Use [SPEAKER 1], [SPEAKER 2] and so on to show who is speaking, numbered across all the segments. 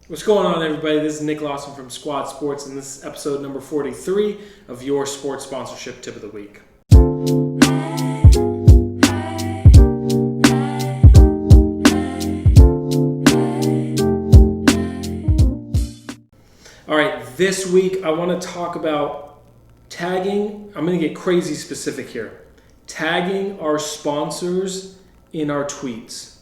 [SPEAKER 1] What's going on, everybody? This is Nick Lawson from Squad Sports, and this is episode number 43 of your sports sponsorship tip of the week. All right, this week I want to talk about tagging. I'm going to get crazy specific here. Tagging our sponsors in our tweets.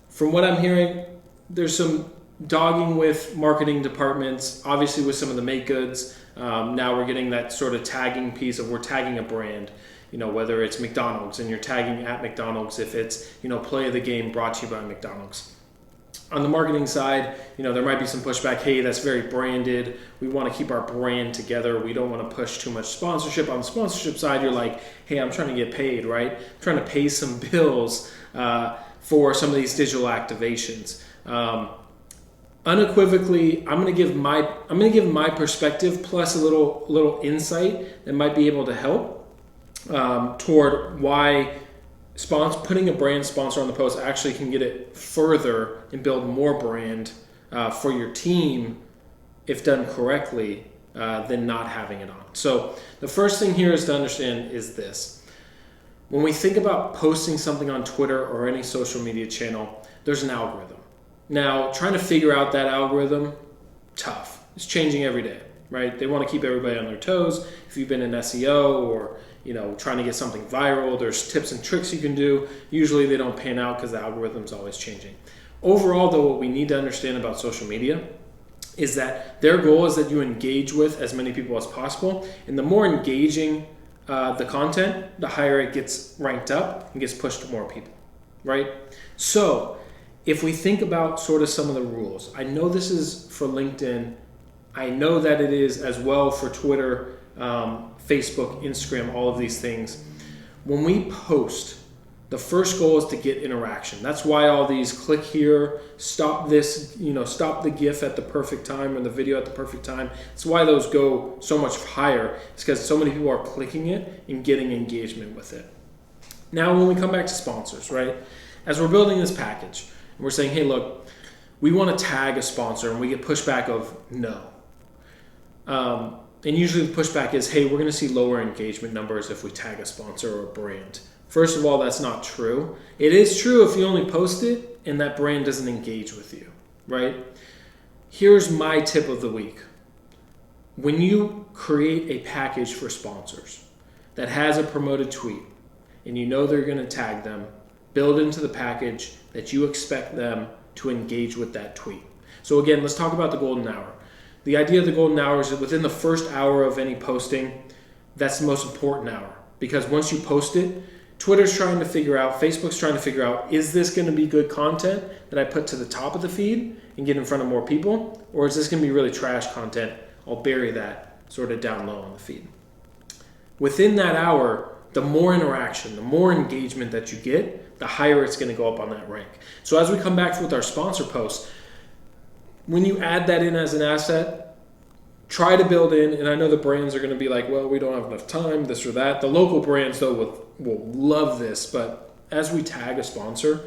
[SPEAKER 1] From what I'm hearing, there's some dogging with marketing departments, obviously with some of the make goods. Now we're getting that sort of tagging piece of we're tagging a brand, whether it's McDonald's and you're tagging at McDonald's if it's, play of the game brought to you by McDonald's. On the marketing side, there might be some pushback. Hey, that's very branded. We want to keep our brand together. We don't want to push too much sponsorship. On the sponsorship side, you're like, hey, I'm trying to get paid, right? I'm trying to pay some bills for some of these digital activations. Unequivocally, I'm going to give my perspective plus a little insight that might be able to help toward why putting a brand sponsor on the post actually can get it further and build more brand for your team if done correctly than not having it on. So the first thing here is to understand is this. When we think about posting something on Twitter or any social media channel, there's an algorithm. Now, trying to figure out that algorithm, tough. It's changing every day, right? They want to keep everybody on their toes. If you've been in SEO or, trying to get something viral, there's tips and tricks you can do. Usually they don't pan out because the algorithm's always changing. Overall, though, what we need to understand about social media is that their goal is that you engage with as many people as possible. And the more engaging the content, the higher it gets ranked up and gets pushed to more people, right? So if we think about sort of some of the rules, I know this is for LinkedIn. I know that it is as well for Twitter, Facebook, Instagram, all of these things. When we post, the first goal is to get interaction. That's why all these click here, stop this, stop the GIF at the perfect time or the video at the perfect time. It's why those go so much higher. It's because so many people are clicking it and getting engagement with it. Now, when we come back to sponsors, right? As we're building this package, we're saying, hey, look, we want to tag a sponsor, and we get pushback of no. And usually the pushback is, hey, we're going to see lower engagement numbers if we tag a sponsor or a brand. First of all, that's not true. It is true if you only post it and that brand doesn't engage with you, right? Here's my tip of the week. When you create a package for sponsors that has a promoted tweet and they're going to tag them, build into the package that you expect them to engage with that tweet. So again, let's talk about the golden hour. The idea of the golden hour is that within the first hour of any posting, that's the most important hour. Because once you post it, Twitter's trying to figure out, Facebook's trying to figure out, is this going to be good content that I put to the top of the feed and get in front of more people? Or is this going to be really trash content? I'll bury that sort of down low on the feed. Within that hour, the more interaction, the more engagement that you get, the higher it's going to go up on that rank. So as we come back with our sponsor posts, when you add that in as an asset, try to build in, and I know the brands are going to be like, well, we don't have enough time, this or that. The local brands, though, will love this, but as we tag a sponsor,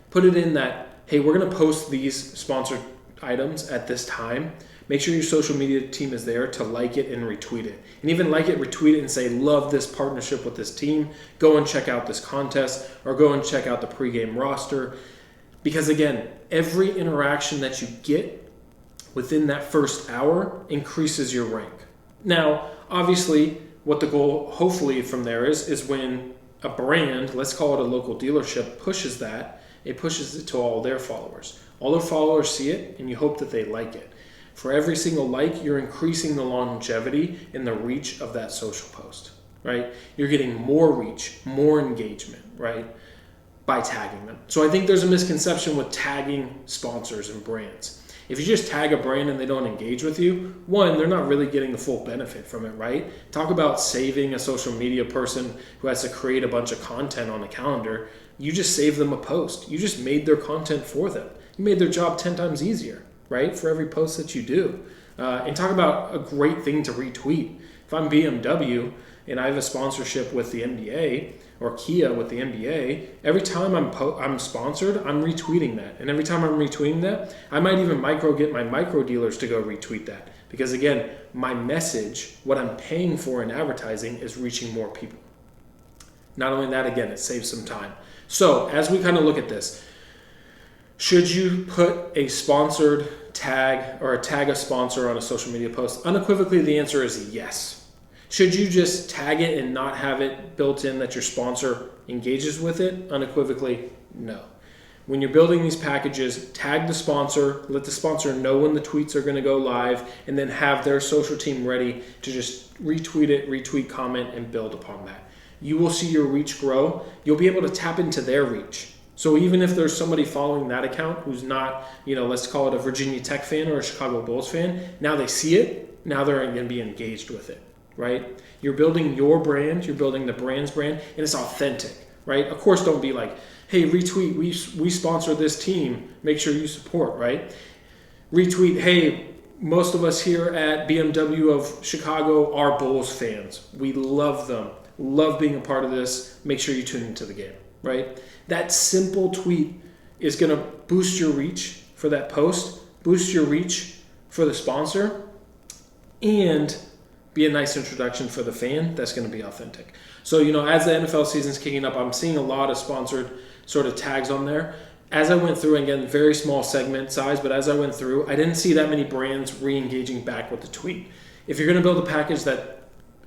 [SPEAKER 1] put it in that, hey, we're going to post these sponsored items at this time. Make sure your social media team is there to like it and retweet it. And even like it, retweet it, and say, love this partnership with this team. Go and check out this contest, or go and check out the pregame roster. Because again, every interaction that you get within that first hour increases your rank. Now, obviously, what the goal, hopefully from there is when a brand, let's call it a local dealership, pushes that, it pushes it to all their followers. All their followers see it, and you hope that they like it. For every single like, you're increasing the longevity and the reach of that social post, right? You're getting more reach, more engagement, right, by tagging them. So I think there's a misconception with tagging sponsors and brands. If you just tag a brand and they don't engage with you, one, they're not really getting the full benefit from it, right? Talk about saving a social media person who has to create a bunch of content on a calendar. You just saved them a post. You just made their content for them. You made their job 10 times easier, right? For every post that you do. And talk about a great thing to retweet. If I'm BMW and I have a sponsorship with the NBA or Kia with the NBA, every time I'm sponsored, I'm retweeting that. And every time I'm retweeting that, I might even get my micro dealers to go retweet that. Because again, my message, what I'm paying for in advertising, is reaching more people. Not only that, again, it saves some time. So as we kind of look at this, should you put a sponsored tag or tag a sponsor on a social media post? Unequivocally, the answer is yes. Should you just tag it and not have it built in that your sponsor engages with it? Unequivocally, no. When you're building these packages, tag the sponsor, let the sponsor know when the tweets are going to go live, and then have their social team ready to just retweet, comment, and build upon that. You will see your reach grow. You'll be able to tap into their reach. So even if there's somebody following that account who's not, let's call it a Virginia Tech fan or a Chicago Bulls fan, now they see it, now they're going to be engaged with it, right? You're building your brand, you're building the brand's brand, and it's authentic, right? Of course, don't be like, hey, retweet, we sponsor this team, make sure you support, right? Retweet, hey, most of us here at BMW of Chicago are Bulls fans. We love them, love being a part of this, make sure you tune into the game, right? That simple tweet is going to boost your reach for that post, boost your reach for the sponsor, and be a nice introduction for the fan that's going to be authentic. So, as the NFL season's kicking up, I'm seeing a lot of sponsored sort of tags on there. As I went through, again, very small segment size, but as I went through, I didn't see that many brands re-engaging back with the tweet. If you're going to build a package that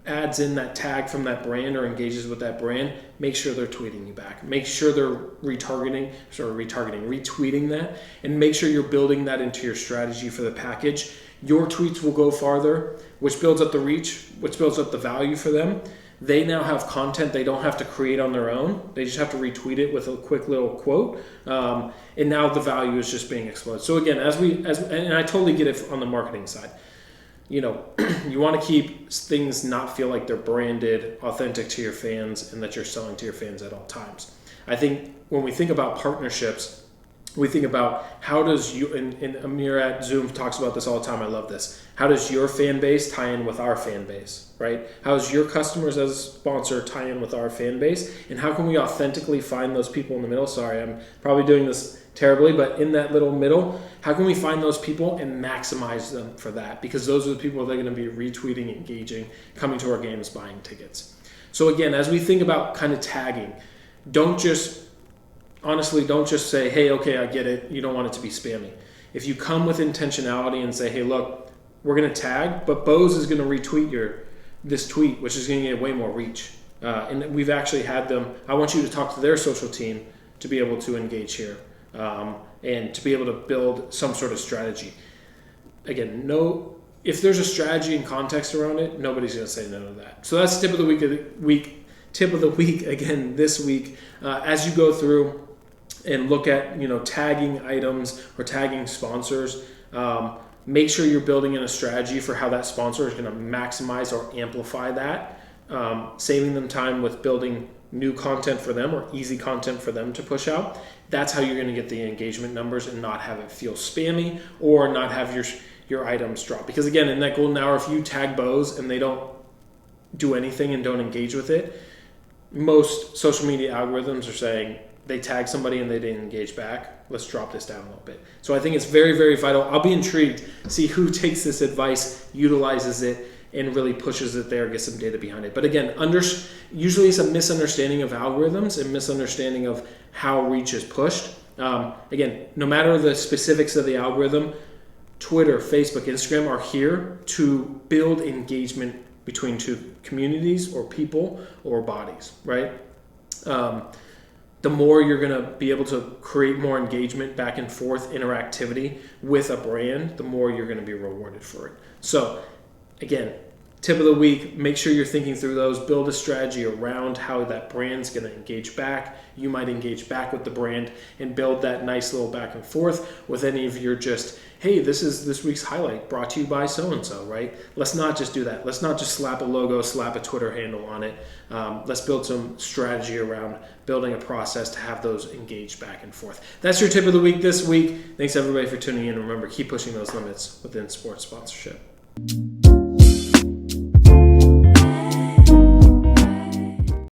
[SPEAKER 1] adds in that tag from that brand or engages with that brand, make sure they're tweeting you back. Make sure they're retweeting that, and make sure you're building that into your strategy for the package. Your tweets will go farther, which builds up the reach, which builds up the value for them. They now have content they don't have to create on their own. They just have to retweet it with a quick little quote, and now the value is just being exploded. So again, and I totally get it on the marketing side. You want to keep things not feel like they're branded, authentic to your fans, and that you're selling to your fans at all times. I think when we think about partnerships, we think about how does you, and Amir at Zoom talks about this all the time, I love this. How does your fan base tie in with our fan base, right? How does your customers as a sponsor tie in with our fan base? And how can we authentically find those people in the middle? Sorry, I'm probably doing this terribly, but in that little middle, how can we find those people and maximize them for that? Because those are the people that are going to be retweeting, engaging, coming to our games, buying tickets. So again, as we think about kind of tagging, don't just say, hey, okay, I get it. You don't want it to be spammy. If you come with intentionality and say, hey, look, we're going to tag, but Bose is going to retweet this tweet, which is going to get way more reach. And we've actually had them, I want you to talk to their social team to be able to engage here. And to be able to build some sort of strategy. Again, if there's a strategy and context around it, nobody's going to say no to that. So that's tip of the week again this week. As you go through and look at tagging items or tagging sponsors, make sure you're building in a strategy for how that sponsor is going to maximize or amplify that, saving them time with building new content for them or easy content for them to push out. That's how you're going to get the engagement numbers and not have it feel spammy or not have your items drop. Because again, in that golden hour, if you tag Bose and they don't do anything and don't engage with it, most social media algorithms are saying they tag somebody and they didn't engage back. Let's drop this down a little bit. So I think it's very, very vital. I'll be intrigued to see who takes this advice, utilizes it, and really pushes it there, get some data behind it. But again, usually it's a misunderstanding of algorithms and misunderstanding of how reach is pushed. Again, no matter the specifics of the algorithm, Twitter, Facebook, Instagram are here to build engagement between two communities or people or bodies, right? The more you're going to be able to create more engagement, back and forth interactivity with a brand, the more you're going to be rewarded for it. So again, tip of the week, make sure you're thinking through those, build a strategy around how that brand's going to engage back. You might engage back with the brand and build that nice little back and forth with any of your hey, this is this week's highlight brought to you by so-and-so, right? Let's not just do that. Let's not just slap a logo, slap a Twitter handle on it. Let's build some strategy around building a process to have those engaged back and forth. That's your tip of the week this week. Thanks everybody for tuning in. Remember, keep pushing those limits within sports sponsorship.